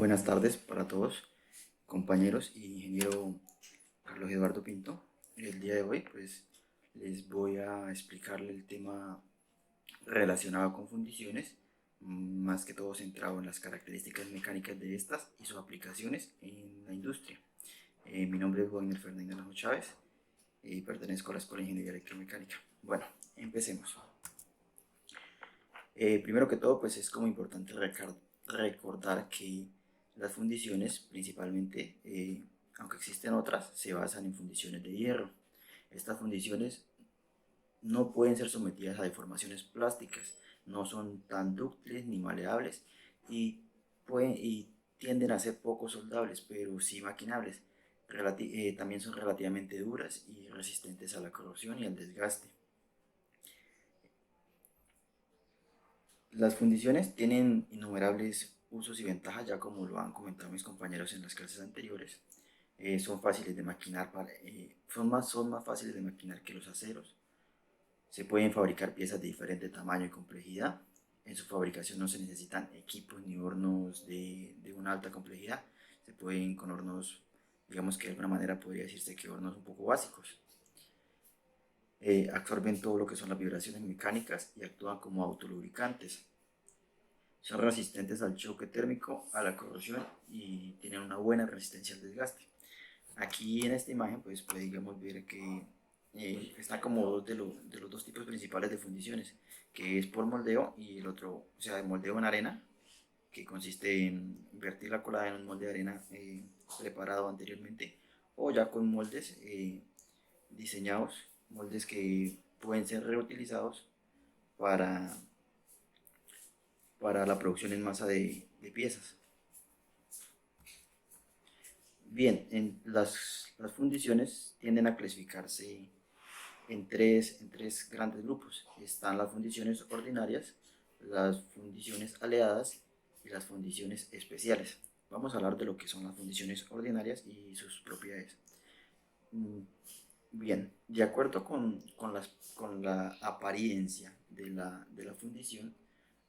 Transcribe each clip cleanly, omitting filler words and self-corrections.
Buenas tardes para todos, compañeros y ingeniero Carlos Eduardo Pinto. El día de hoy les voy a explicarle el tema relacionado con fundiciones, más que todo centrado en las características mecánicas de estas y sus aplicaciones en la industria. Mi nombre es Wagner Fernández Naranjo Chávez y pertenezco a la Escuela de Ingeniería Electromecánica. Bueno, empecemos. Primero que todo, pues es como importante recordar que las fundiciones, principalmente, aunque existen otras, se basan en fundiciones de hierro. Estas fundiciones no pueden ser sometidas a deformaciones plásticas, no son tan dúctiles ni maleables y tienden a ser poco soldables, pero sí maquinables. También son relativamente duras y resistentes a la corrosión y al desgaste. Las fundiciones tienen innumerables usos y ventajas, ya como lo han comentado mis compañeros en las clases anteriores. Son fáciles de maquinar, son más fáciles de maquinar que los aceros. Se pueden fabricar piezas de diferente tamaño y complejidad. En su fabricación no se necesitan equipos ni hornos de una alta complejidad. Se pueden con hornos, digamos que de alguna manera podría decirse que hornos un poco básicos. Absorben todo lo que son las vibraciones mecánicas y actúan como autolubricantes. Son resistentes al choque térmico, a la corrosión y tienen una buena resistencia al desgaste. Aquí en esta imagen pues podríamos ver que está como de los dos tipos principales de fundiciones, que es por moldeo y el otro, o sea, de moldeo en arena, que consiste en vertir la colada en un molde de arena preparado anteriormente, o ya con moldes diseñados, moldes que pueden ser reutilizados para, para la producción en masa de piezas. Bien, las fundiciones tienden a clasificarse en tres grandes grupos. Están las fundiciones ordinarias, las fundiciones aleadas y las fundiciones especiales. Vamos a hablar de lo que son las fundiciones ordinarias y sus propiedades. Bien, de acuerdo con la apariencia de la fundición,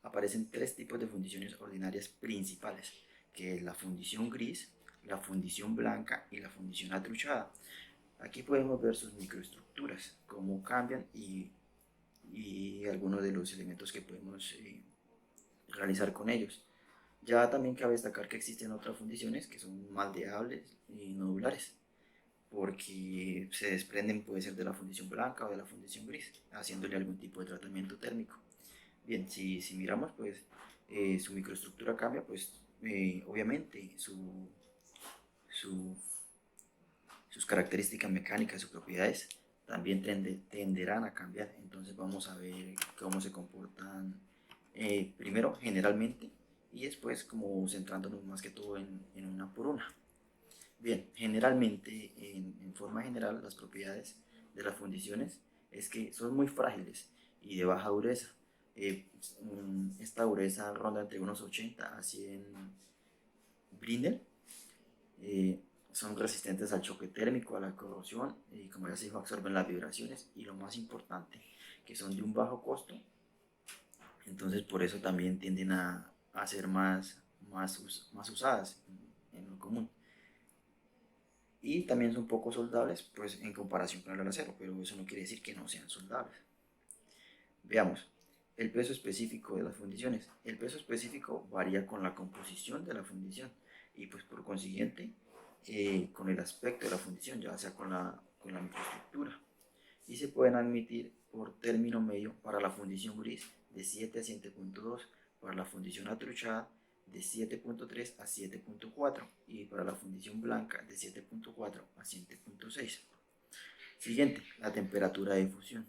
aparecen tres tipos de fundiciones ordinarias principales, que es la fundición gris, la fundición blanca y la fundición atruchada. Aquí podemos ver sus microestructuras, cómo cambian y algunos de los elementos que podemos realizar con ellos. Ya también cabe destacar que existen otras fundiciones que son moldeables y nodulares, porque se desprenden, puede ser de la fundición blanca o de la fundición gris, haciéndole algún tipo de tratamiento térmico. Bien, si miramos, pues su microestructura cambia, pues obviamente su, sus características mecánicas, sus propiedades también tenderán a cambiar. Entonces vamos a ver cómo se comportan primero generalmente y después como centrándonos más que todo en una por una. Bien, generalmente, en forma general, las propiedades de las fundiciones es que son muy frágiles y de baja dureza. Eh, Esta dureza ronda entre unos 80 a 100 Brindle. Eh, Son resistentes al choque térmico, a la corrosión y como ya se dijo, absorben las vibraciones y lo más importante, que son de un bajo costo. Entonces por eso también tienden a ser más usadas en lo común. Y también son poco soldables pues en comparación con el acero, pero eso no quiere decir que no sean soldables. Veamos, el peso específico de las fundiciones. El peso específico varía con la composición de la fundición y pues por consiguiente con el aspecto de la fundición, ya sea con la microestructura. Y se pueden admitir por término medio para la fundición gris de 7 a 7.2, para la fundición atruchada de 7.3 a 7.4 y para la fundición blanca de 7.4 a 7.6. Siguiente, la temperatura de fusión.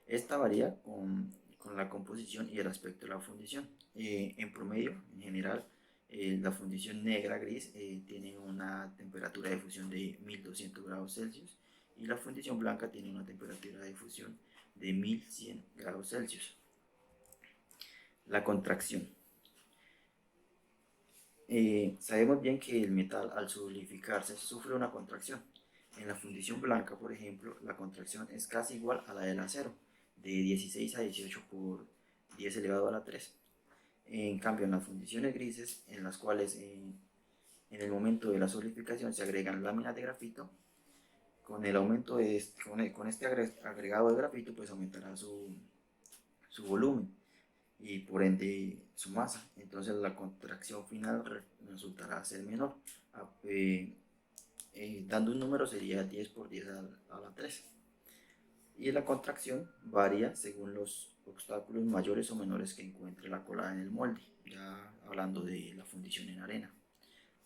Esta varía con la composición y el aspecto de la fundición. En promedio, en general, la fundición negra gris tiene una temperatura de fusión de 1200 grados Celsius y la fundición blanca tiene una temperatura de fusión de 1100 grados Celsius. La contracción. Sabemos bien que el metal al solidificarse sufre una contracción. En la fundición blanca, por ejemplo, la contracción es casi igual a la del acero, de 16 a 18 por 10 elevado a la 3. En cambio, en las fundiciones grises, en las cuales En el momento de la solidificación se agregan láminas de grafito. Con el aumento de con este agregado de grafito, pues aumentará su volumen y por ende su masa. Entonces la contracción final resultará ser menor. Dando un número sería 10 por 10 a la 3. Y la contracción varía según los obstáculos mayores o menores que encuentre la cola en el molde, ya hablando de la fundición en arena.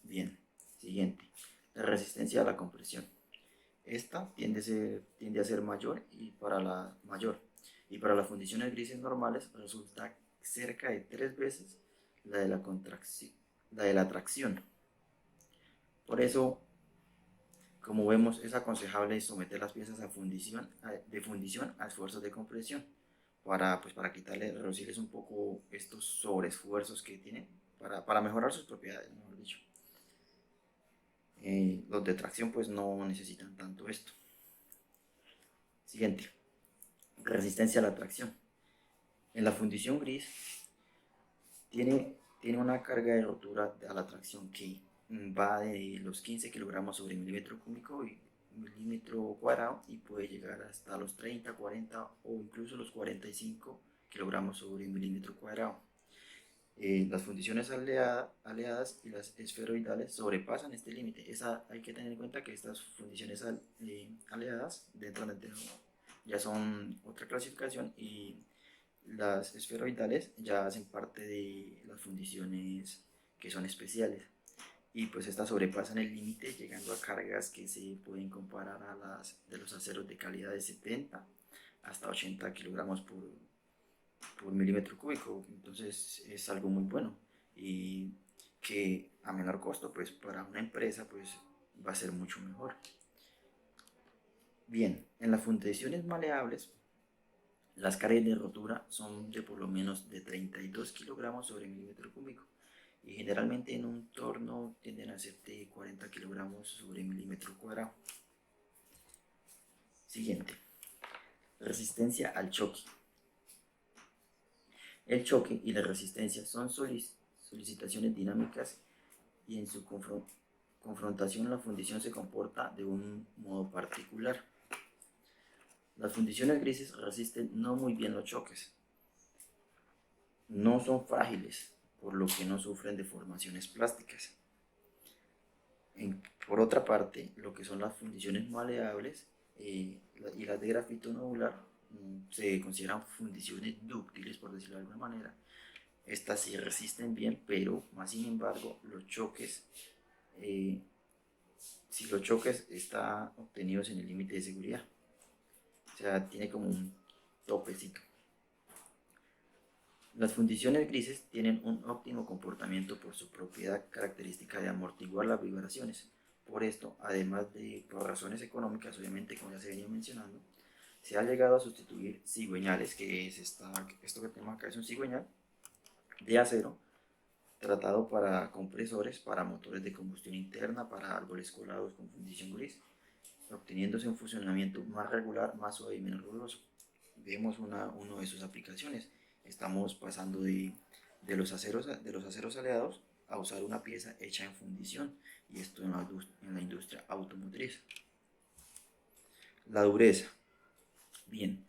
Bien, siguiente, la resistencia a la compresión. Esta tiende a ser mayor y para las fundiciones grises normales resulta cerca de 3 veces la de la tracción. Por eso, como vemos, es aconsejable someter las piezas de fundición a esfuerzos de compresión para reducirles un poco estos sobreesfuerzos que tienen para mejorar sus propiedades, mejor dicho. Los de tracción pues no necesitan tanto esto. Siguiente, resistencia a la tracción. En la fundición gris tiene una carga de rotura a la tracción que va de los 15 kilogramos sobre milímetro cúbico y milímetro cuadrado y puede llegar hasta los 30, 40 o incluso los 45 kilogramos sobre milímetro cuadrado. Las fundiciones aleadas y las esferoidales sobrepasan este límite. Hay que tener en cuenta que estas fundiciones aleadas dentro de ya son otra clasificación y las esferoidales ya hacen parte de las fundiciones que son especiales y pues estas sobrepasan el límite llegando a cargas que se pueden comparar a las de los aceros de calidad de 70 hasta 80 kilogramos por milímetro cúbico. Entonces es algo muy bueno y que a menor costo pues para una empresa pues va a ser mucho mejor. Bien, en las fundiciones maleables las cargas de rotura son de por lo menos de 32 kilogramos sobre milímetro cúbico y generalmente en un torno tienden a ser de 40 kilogramos sobre milímetro cuadrado. Siguiente, resistencia al choque. El choque y la resistencia son solicitaciones dinámicas y en su confrontación la fundición se comporta de un modo particular. Las fundiciones grises resisten no muy bien los choques. No son frágiles, por lo que no sufren deformaciones plásticas. Por otra parte, lo que son las fundiciones maleables y las de grafito nodular se consideran fundiciones dúctiles, por decirlo de alguna manera. Estas sí resisten bien, pero más sin embargo, si los choques están obtenidos en el límite de seguridad, o sea, tiene como un topecito. Las fundiciones grises tienen un óptimo comportamiento por su propiedad característica de amortiguar las vibraciones. Por esto, además de por razones económicas, obviamente, como ya se venía mencionando, se ha llegado a sustituir cigüeñales, que es esto que tenemos acá es un cigüeñal de acero, tratado para compresores, para motores de combustión interna, para árboles colados con fundición gris, obteniéndose un funcionamiento más regular, más suave y menos ruidoso. Vemos una de sus aplicaciones. Estamos pasando de los aceros aleados a usar una pieza hecha en fundición, y esto en la industria automotriz. La dureza. Bien,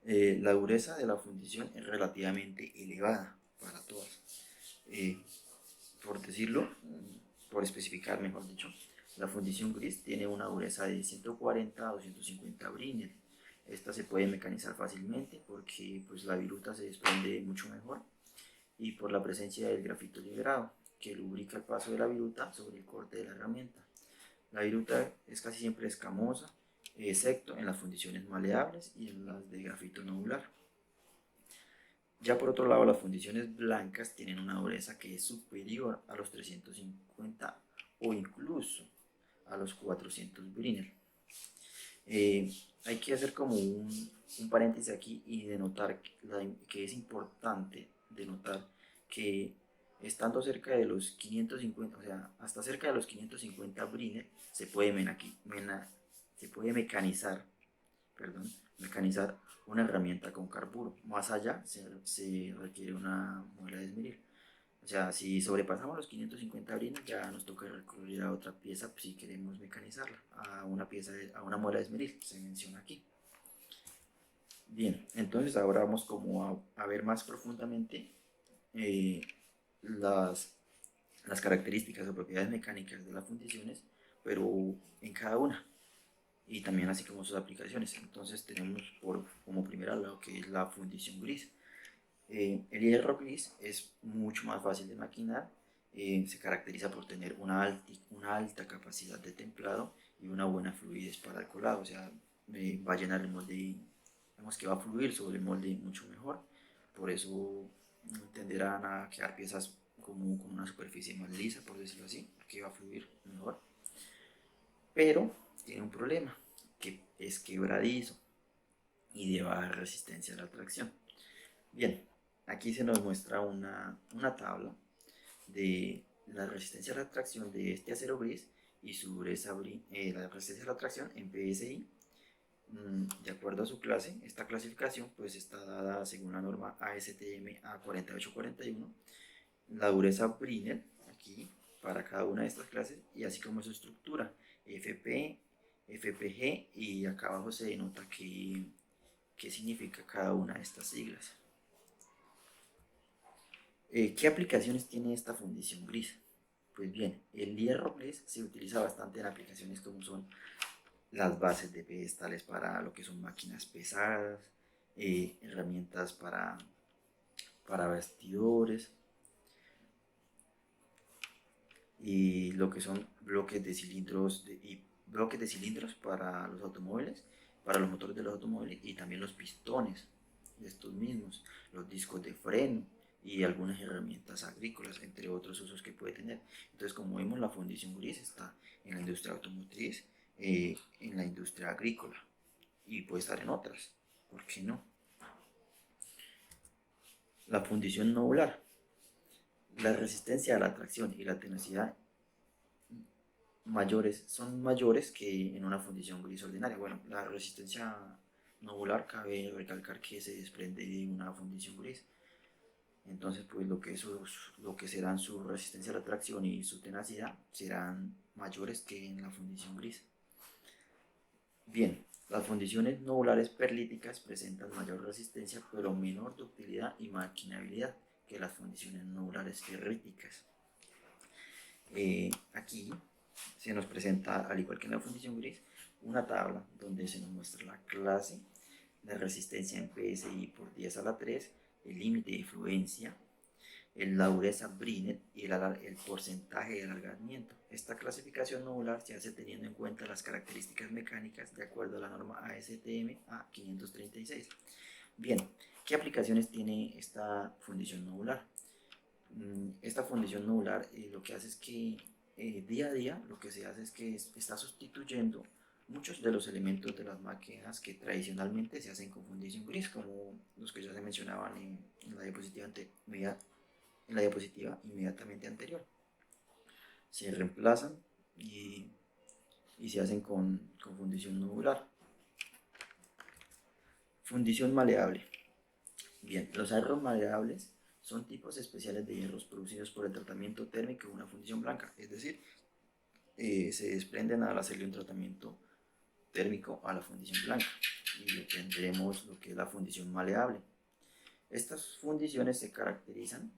la dureza de la fundición es relativamente elevada para todas. Por decirlo, por especificar mejor dicho, la fundición gris tiene una dureza de 140 a 250 Brinell. Esta se puede mecanizar fácilmente porque pues, la viruta se desprende mucho mejor y por la presencia del grafito liberado, que lubrica el paso de la viruta sobre el corte de la herramienta. La viruta es casi siempre escamosa, excepto en las fundiciones maleables y en las de grafito nodular. Ya por otro lado, las fundiciones blancas tienen una dureza que es superior a los 350 o incluso a los 400 Brinell. Hay que hacer como un paréntesis aquí y denotar que es importante denotar que estando cerca de los 550, o sea, hasta cerca de los 550 Brinell se puede mecanizar, una herramienta con carburo. Más allá se requiere una muela de esmeril. O sea, si sobrepasamos los 550 brines, ya nos toca recurrir a otra pieza pues, si queremos mecanizarla, a una pieza, a una muela de esmeril, se menciona aquí. Bien, entonces ahora vamos como a ver más profundamente eh, las, las características o propiedades mecánicas de las fundiciones, pero en cada una, y también así como sus aplicaciones. Entonces tenemos como primera lo que es la fundición gris. El hierro gris es mucho más fácil de maquinar, se caracteriza por tener una alta capacidad de templado y una buena fluidez para el colado, o sea, va a llenar el molde, vemos que va a fluir sobre el molde mucho mejor, por eso tenderán a quedar piezas como con una superficie más lisa, por decirlo así, que va a fluir mejor, pero tiene un problema, que es quebradizo y de baja resistencia a la tracción. Bien, aquí se nos muestra una tabla de la resistencia a la tracción de este acero gris y su dureza, la resistencia a la tracción en PSI. De acuerdo a su clase, esta clasificación pues está dada según la norma ASTM A4841, la dureza Brinell aquí para cada una de estas clases y así como su estructura FP, FPG, y acá abajo se denota qué significa cada una de estas siglas. ¿Qué aplicaciones tiene esta fundición gris? Pues bien, el hierro gris se utiliza bastante en aplicaciones como son las bases de pedestales para lo que son máquinas pesadas, herramientas para bastidores y lo que son bloques de cilindros y bloques de cilindros para los automóviles, para los motores de los automóviles y también los pistones de estos mismos, los discos de freno y algunas herramientas agrícolas, entre otros usos que puede tener. Entonces, como vemos, la fundición gris está en la industria automotriz, en la industria agrícola y puede estar en otras, ¿por qué no? La fundición nodular. La resistencia a la tracción y la tenacidad son mayores que en una fundición gris ordinaria. Bueno, la resistencia nodular cabe recalcar que se desprende de una fundición gris. Entonces, pues lo que serán su resistencia a la tracción y su tenacidad serán mayores que en la fundición gris. Bien, las fundiciones nodulares perlíticas presentan mayor resistencia pero menor ductilidad y maquinabilidad que las fundiciones nodulares ferríticas. Aquí se nos presenta, al igual que en la fundición gris, una tabla donde se nos muestra la clase, la resistencia en PSI por 10 a la 3, el límite de fluencia, la dureza Brinell y el porcentaje de alargamiento. Esta clasificación nodular se hace teniendo en cuenta las características mecánicas de acuerdo a la norma ASTM A536. Bien, ¿qué aplicaciones tiene esta fundición nodular? Esta fundición nodular lo que hace es que día a día lo que se hace es que está sustituyendo muchos de los elementos de las máquinas que tradicionalmente se hacen con fundición gris, como los que ya se mencionaban en la diapositiva inmediatamente anterior. Se reemplazan y, y se hacen con fundición nodular. Fundición maleable. Bien, los hierros maleables son tipos especiales de hierros producidos por el tratamiento térmico de una fundición blanca, es decir, se desprenden al hacerle un tratamiento térmico a la fundición blanca y tendremos lo que es la fundición maleable. Estas fundiciones se caracterizan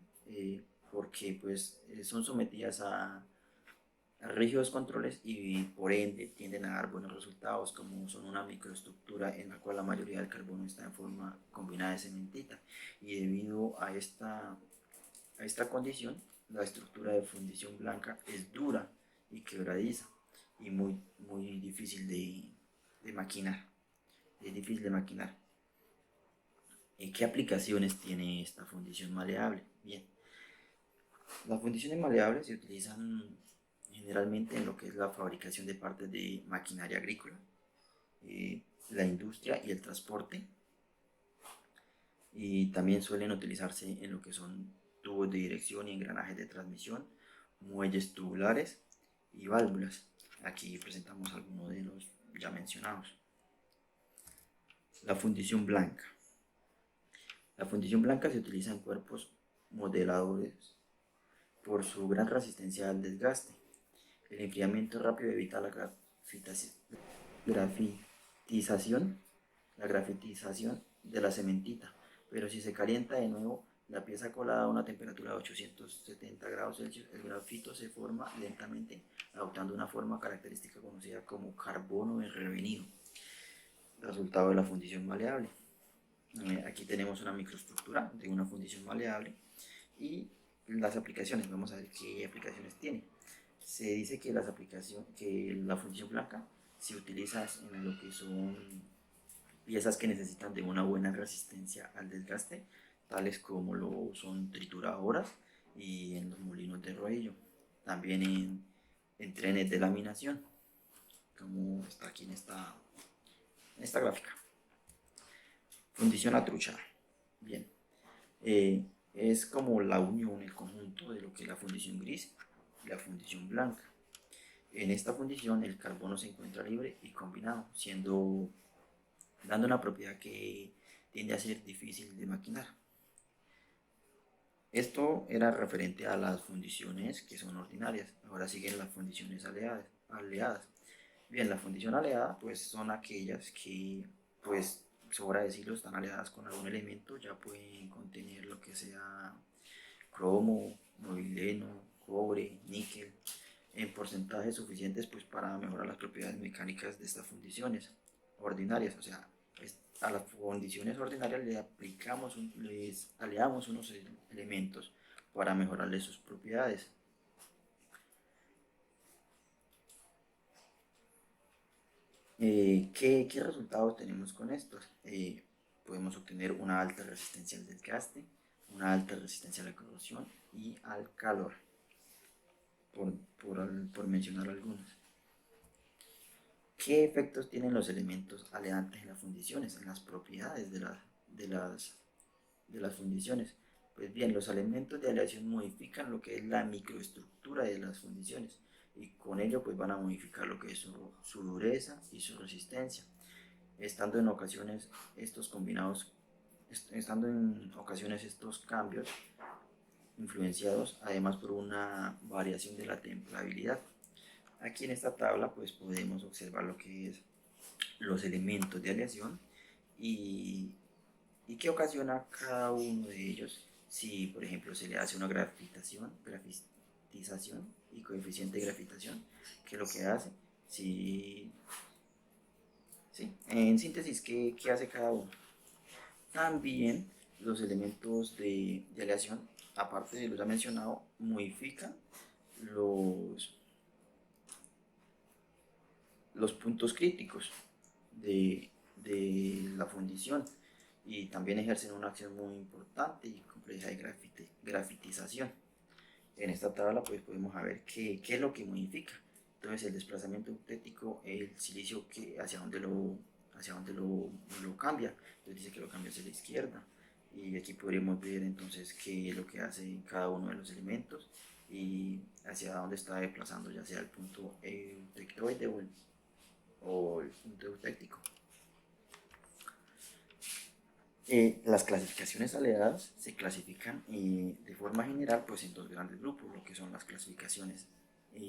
porque pues, son sometidas a rígidos controles y por ende tienden a dar buenos resultados, como son una microestructura en la cual la mayoría del carbono está en forma combinada de cementita, y debido a esta condición la estructura de fundición blanca es dura y quebradiza y muy difícil de maquinar, es difícil de maquinar. ¿Qué aplicaciones tiene esta fundición maleable? Bien, las fundiciones maleables se utilizan generalmente en lo que es la fabricación de partes de maquinaria agrícola, la industria y el transporte, y también suelen utilizarse en lo que son tubos de dirección y engranajes de transmisión, muelles tubulares y válvulas. Aquí presentamos algunos de los ya mencionados. La fundición blanca. La fundición blanca se utiliza en cuerpos modeladores por su gran resistencia al desgaste. El enfriamiento rápido evita la grafitización, la grafitización de la cementita, pero si se calienta de nuevo la pieza colada a una temperatura de 870 grados Celsius, el grafito se forma lentamente, adoptando una forma característica conocida como carbono revenido, resultado de la fundición maleable. Aquí tenemos una microestructura de una fundición maleable y las aplicaciones. Vamos a ver qué aplicaciones tiene. Se dice que la fundición blanca se utiliza en lo que son piezas que necesitan de una buena resistencia al desgaste, tales como lo son trituradoras y en los molinos de rodillo. También en trenes de laminación, como está aquí en esta gráfica. Fundición atruchada. Bien. Es como la unión, el conjunto de lo que es la fundición gris y la fundición blanca. En esta fundición el carbono se encuentra libre y combinado, dando una propiedad que tiende a ser difícil de maquinar. Esto era referente a las fundiciones que son ordinarias. Ahora siguen las fundiciones aleadas. Bien, la fundición aleada pues son aquellas que, pues sobra decirlo, están aleadas con algún elemento, ya pueden contener lo que sea cromo, movileno, cobre, níquel, en porcentajes suficientes pues para mejorar las propiedades mecánicas de estas fundiciones ordinarias. O sea, a las fundiciones ordinarias les aleamos unos elementos para mejorarles sus propiedades. ¿Qué resultados tenemos con estos? Podemos obtener una alta resistencia al desgaste, una alta resistencia a la corrosión y al calor, por mencionar algunos. ¿Qué efectos tienen los elementos aleantes en las fundiciones, en las propiedades de las fundiciones? Pues bien, los elementos de aleación modifican lo que es la microestructura de las fundiciones y con ello pues van a modificar lo que es su dureza y su resistencia, estando en ocasiones estos cambios influenciados además por una variación de la templabilidad. Aquí en esta tabla pues podemos observar lo que es los elementos de aleación y qué ocasiona cada uno de ellos. Si por ejemplo se le hace una grafitización y coeficiente de grafitación, que es lo que hace. Si, sí, en síntesis, ¿qué hace cada uno? También los elementos de aleación, aparte de lo ya mencionado, modifican los, los puntos críticos de la fundición y también ejercen una acción muy importante y compleja de grafitización. En esta tabla pues podemos ver qué es lo que modifica. Entonces el desplazamiento eutético, el silicio hacia dónde lo cambia. Entonces dice que lo cambia hacia la izquierda. Y aquí podríamos ver entonces qué es lo que hace cada uno de los elementos y hacia dónde está desplazando, ya sea el punto eutectoide o el punto eutéctico. Las clasificaciones aleadas se clasifican de forma general pues en dos grandes grupos, lo que son las clasificaciones.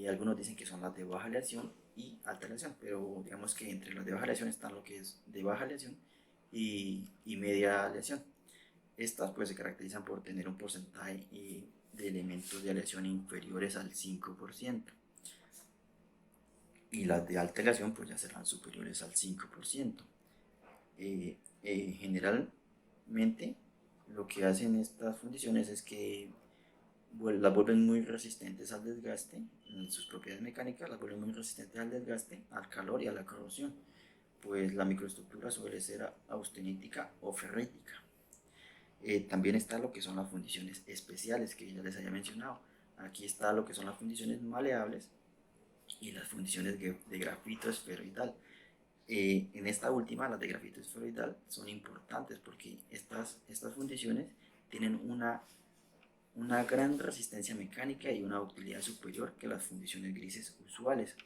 Algunos dicen que son las de baja aleación y alta aleación, pero digamos que entre las de baja aleación están lo que es de baja aleación y media aleación. Estas pues se caracterizan por tener un porcentaje de elementos de aleación inferiores al 5%. Y las de alta aleación pues ya serán superiores al 5%. Generalmente lo que hacen estas fundiciones es que las vuelven muy resistentes al desgaste, en sus propiedades mecánicas las vuelven muy resistentes al desgaste, al calor y a la corrosión, pues la microestructura suele ser austenítica o ferrítica. También está lo que son las fundiciones especiales que ya les había mencionado. Aquí está lo que son las fundiciones maleables y las fundiciones de grafito esferoidal. En esta última, las de grafito esferoidal, son importantes porque estas fundiciones tienen una gran resistencia mecánica y una utilidad superior que las fundiciones grises usuales.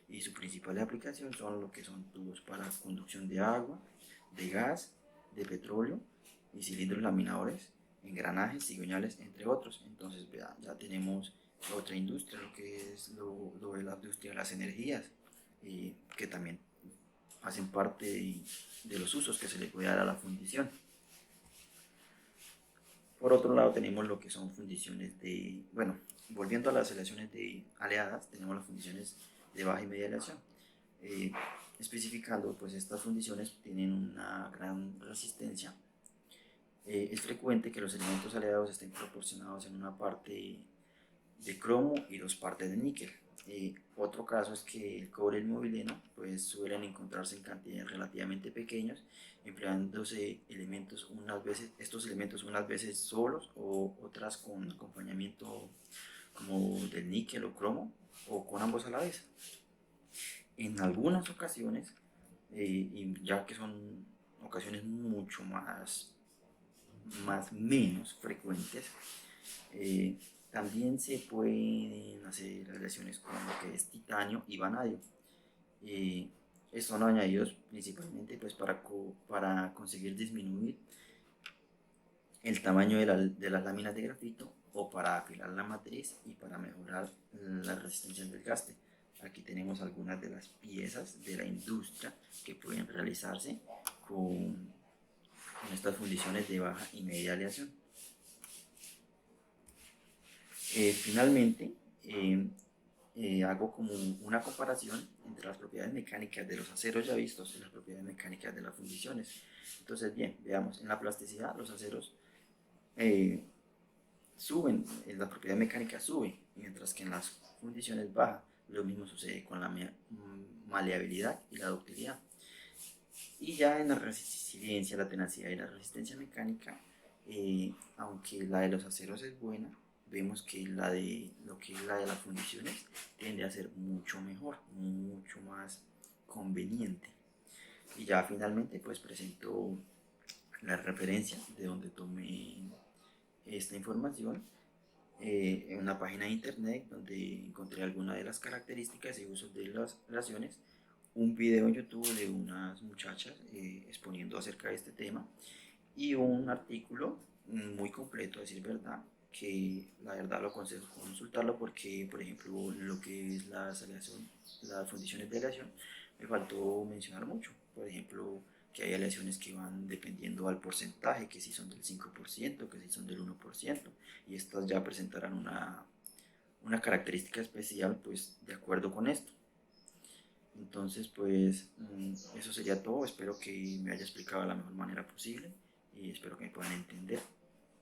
Y su principal aplicación son lo que son tubos para conducción de agua, de gas, de petróleo y cilindros laminadores engranajes, cigüeñales, entre otros. Entonces ya tenemos otra industria, lo que es lo de la industria de las energías, que también hacen parte de los usos que se le puede dar a la fundición. Por otro lado tenemos lo que son fundiciones bueno, volviendo a las aleaciones de aleadas, tenemos las fundiciones de baja y media aleación. Eh, Especificando, pues estas fundiciones tienen una gran resistencia. Es frecuente que los elementos aleados estén proporcionados en una parte de cromo y dos partes de níquel. Otro caso es que el cobre y el movileno pues suelen encontrarse en cantidades relativamente pequeños, empleándose estos elementos unas veces solos o otras con acompañamiento como del níquel o cromo o con ambos a la vez. En algunas ocasiones, y ya que son ocasiones mucho menos frecuentes, eh, también se pueden hacer relaciones con lo que es titanio y vanadio. Estos son añadidos principalmente pues, para conseguir disminuir el tamaño de las láminas de grafito o para afilar la matriz y para mejorar la resistencia al desgaste. Aquí tenemos algunas de las piezas de la industria que pueden realizarse con estas fundiciones de baja y media aleación. Finalmente, hago como una comparación entre las propiedades mecánicas de los aceros ya vistos y las propiedades mecánicas de las fundiciones. Entonces, bien, veamos, en la plasticidad los aceros suben, la propiedad mecánica sube, mientras que en las fundiciones baja. Lo mismo sucede con la maleabilidad y la ductilidad. Y ya en la resiliencia, la tenacidad y la resistencia mecánica, aunque la de los aceros es buena, vemos que la de las fundiciones tiende a ser mucho mejor, mucho más conveniente. Y ya finalmente pues presento la referencia de donde tomé esta información, en una página de internet donde encontré algunas de las características y usos de las relaciones, un video en YouTube de unas muchachas exponiendo acerca de este tema y un artículo muy completo, a decir verdad, que la verdad lo aconsejo consultarlo porque, por ejemplo, lo que es las fundiciones de aleación, me faltó mencionar mucho. Por ejemplo, que hay aleaciones que van dependiendo al porcentaje, que si son del 5%, que si son del 1%, y estas ya presentarán una característica especial, pues, de acuerdo con esto. Entonces, pues, eso sería todo. Espero que me haya explicado de la mejor manera posible y espero que me puedan entender.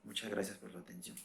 Muchas gracias por su atención.